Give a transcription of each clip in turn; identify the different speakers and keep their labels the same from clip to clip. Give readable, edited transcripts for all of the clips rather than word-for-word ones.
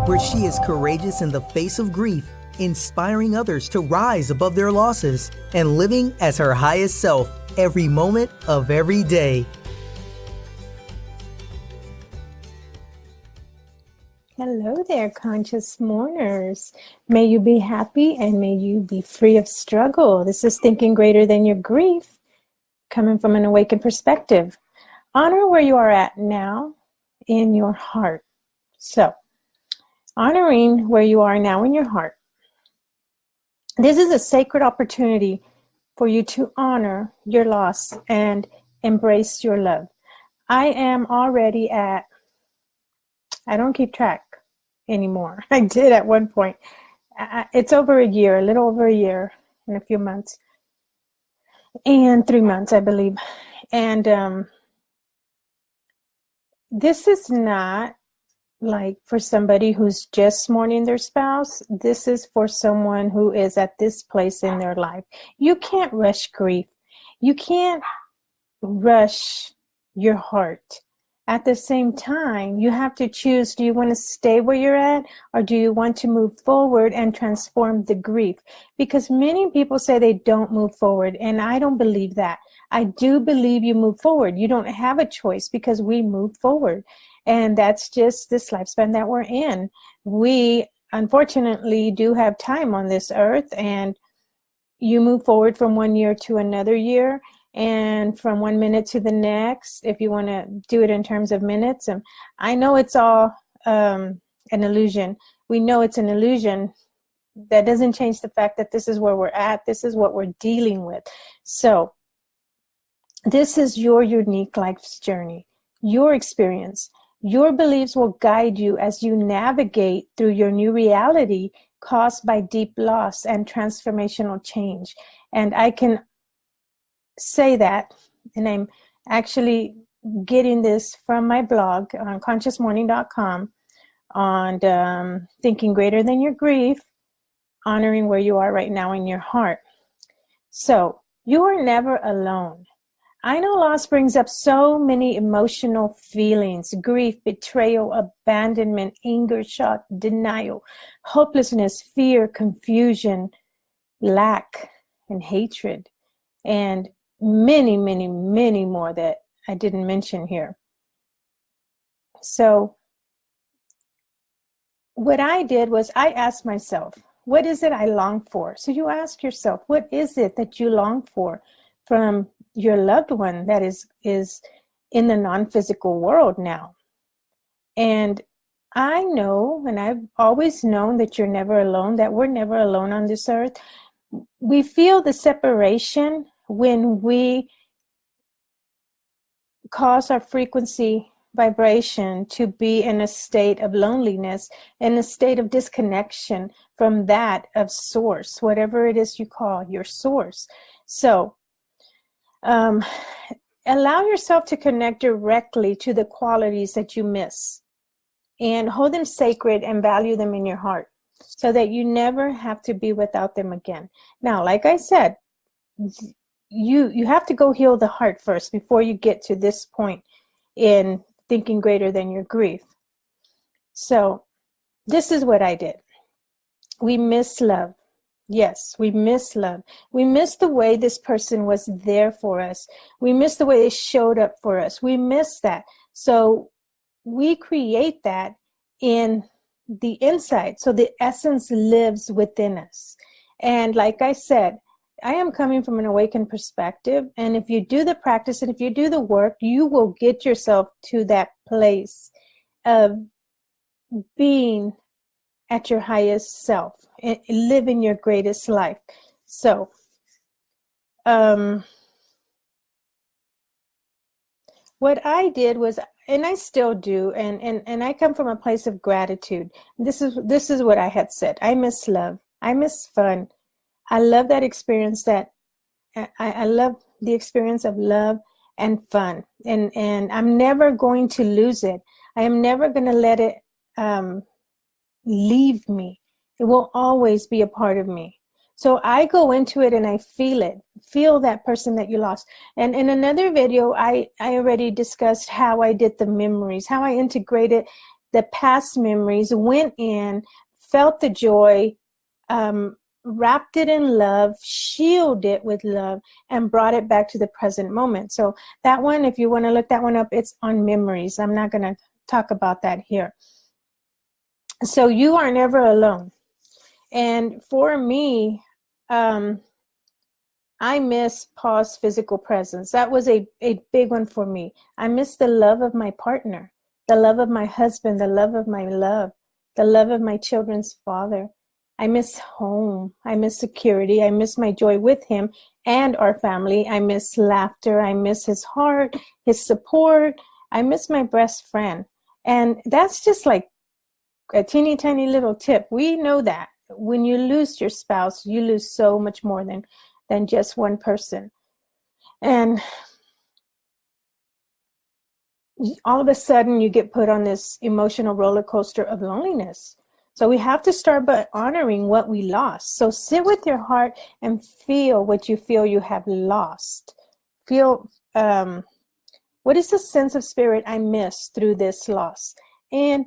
Speaker 1: where she is courageous in the face of grief, inspiring others to rise above their losses and living as her highest self every moment of every day.
Speaker 2: Hello there, conscious mourners. May you be happy and may you be free of struggle. This is Thinking Greater Than Your Grief, coming from an awakened perspective. Honor where you are at now in your heart. So, honoring where you are now in your heart. This is a sacred opportunity for you to honor your loss and embrace your love. I am already at, I don't keep track anymore. I did at one point. It's over a year, a little over a year and a few months. And 3 months, I believe. And this is not like for somebody who's just mourning their spouse. This is for someone who is at this place in their life. You can't rush grief. You can't rush your heart. At the same time, you have to choose, do you want to stay where you're at, or do you want to move forward and transform the grief? Because many people say they don't move forward, and I don't believe that. I do believe you move forward. You don't have a choice because we move forward. And that's just this lifespan that we're in. We, unfortunately, do have time on this earth, and you move forward from 1 year to another year, and from 1 minute to the next, if you want to do it in terms of minutes. And I know it's all an illusion. We know it's an illusion. That doesn't change the fact that this is where we're at. This is what we're dealing with. So this is your unique life's journey, your experience. Your beliefs will guide you as you navigate through your new reality caused by deep loss and transformational change. And I can say that, and I'm actually getting this from my blog on consciousmourning.com on Thinking Greater Than Your Grief, honoring where you are right now in your heart. So you are never alone. I know loss brings up so many emotional feelings: grief, betrayal, abandonment, anger, shock, denial, hopelessness, fear, confusion, lack, and hatred, and many, many, many more that I didn't mention here. So what I did was I asked myself, what is it I long for? So you ask yourself, what is it that you long for from your loved one that is in the non-physical world now? And I know, and I've always known, that you're never alone, that we're never alone on this earth. We feel the separation when we cause our frequency vibration to be in a state of loneliness, in a state of disconnection from that of source, whatever it is you call your source. So allow yourself to connect directly to the qualities that you miss and hold them sacred and value them in your heart so that you never have to be without them again. Now, like I said, you have to go heal the heart first before you get to this point in thinking greater than your grief. So this is what I did. We miss love. Yes, we miss love. We miss the way this person was there for us. We miss the way they showed up for us. We miss that. So we create that in the inside. So the essence lives within us. And like I said, I am coming from an awakened perspective. And if you do the practice and if you do the work, you will get yourself to that place of being at your highest self, living your greatest life. So, what I did was, and I still do, and I come from a place of gratitude. This is what I had said. I miss love. I miss fun. I love that experience. That I love the experience of love and fun, and I'm never going to lose it. I am never going to let it leave me. It will always be a part of me. So I go into it and I feel that person that you lost. And in another video, I already discussed how I did the memories, how I integrated the past memories, went in, felt the joy, wrapped it in love, shielded it with love, and brought it back to the present moment. So that one, if you want to look that one up, it's on memories. I'm not going to talk about that here. So you are never alone. And for me, I miss Paul's physical presence. That was a big one for me. I miss the love of my partner, the love of my husband, the love of my love, the love of my children's father. I miss home. I miss security. I miss my joy with him and our family. I miss laughter. I miss his heart, his support. I miss my best friend. And that's just like a teeny tiny little tip. We know that when you lose your spouse, you lose so much more than just one person. And all of a sudden you get put on this emotional roller coaster of loneliness. So we have to start by honoring what we lost. So sit with your heart and feel what you feel you have lost. Feel, what is the sense of spirit I miss through this loss? And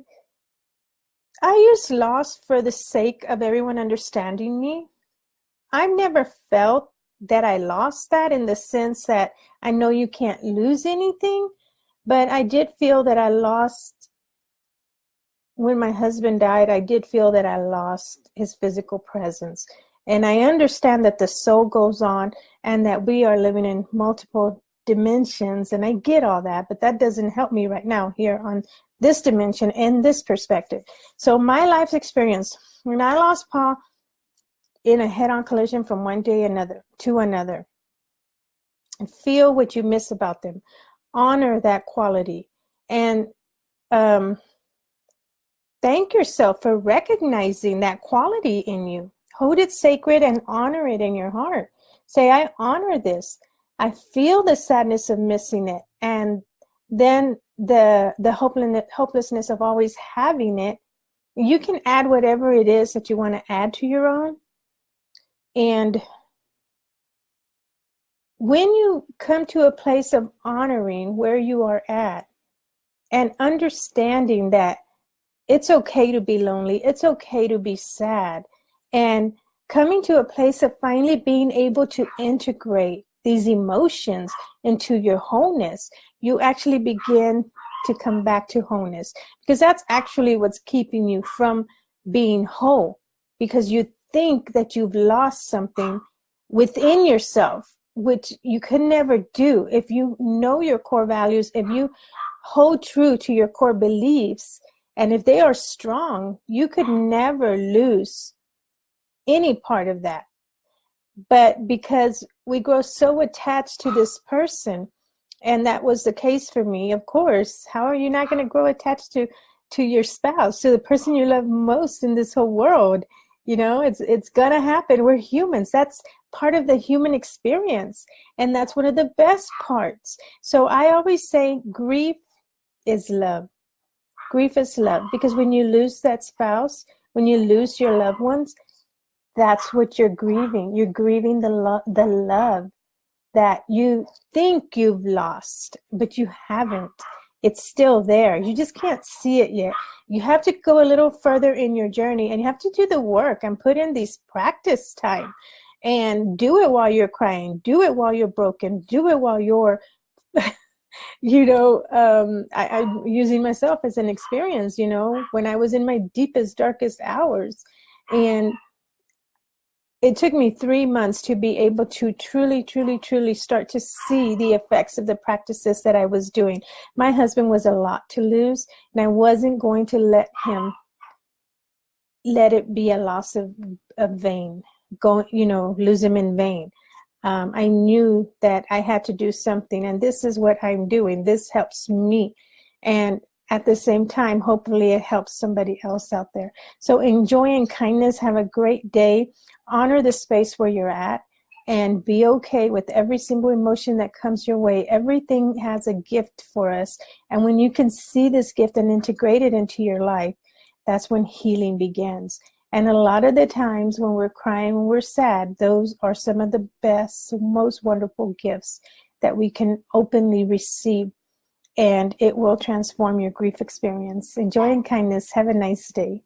Speaker 2: I use loss for the sake of everyone understanding me. I've never felt that I lost that in the sense that I know you can't lose anything, but I did feel that I lost. When my husband died, I did feel that I lost his physical presence. And I understand that the soul goes on and that we are living in multiple dimensions. And I get all that, but that doesn't help me right now here on this dimension and this perspective. So my life's experience, when I lost Paul in a head-on collision from one day to another, and feel what you miss about them. Honor that quality. And thank yourself for recognizing that quality in you. Hold it sacred and honor it in your heart. Say, I honor this. I feel the sadness of missing it. And then the hopelessness of always having it. You can add whatever it is that you want to add to your own. And when you come to a place of honoring where you are at and understanding that it's okay to be lonely, it's okay to be sad, and coming to a place of finally being able to integrate these emotions into your wholeness, you actually begin to come back to wholeness, because that's actually what's keeping you from being whole, because you think that you've lost something within yourself, which you could never do. If you know your core values, if you hold true to your core beliefs, and if they are strong, you could never lose any part of that. But because we grow so attached to this person, and that was the case for me, of course, how are you not going to grow attached to your spouse, to the person you love most in this whole world? You know, it's going to happen. We're humans. That's part of the human experience. And that's one of the best parts. So I always say grief is love. Grief is love, because when you lose that spouse, when you lose your loved ones, that's what you're grieving. You're grieving the love that you think you've lost, but you haven't. It's still there. You just can't see it yet. You have to go a little further in your journey, and you have to do the work and put in these practice time, and do it while you're crying. Do it while you're broken. Do it while you're I'm using myself as an experience, when I was in my deepest, darkest hours. And it took me 3 months to be able to truly, truly, truly start to see the effects of the practices that I was doing. My husband was a lot to lose, and I wasn't going to let it be a loss of vain, lose him in vain. I knew that I had to do something, and this is what I'm doing. This helps me. And at the same time, hopefully it helps somebody else out there. So enjoy and kindness. Have a great day. Honor the space where you're at, and be okay with every single emotion that comes your way. Everything has a gift for us. And when you can see this gift and integrate it into your life, that's when healing begins. And a lot of the times when we're crying, when we're sad, those are some of the best, most wonderful gifts that we can openly receive and it will transform your grief experience. Enjoy and kindness. Have a nice day.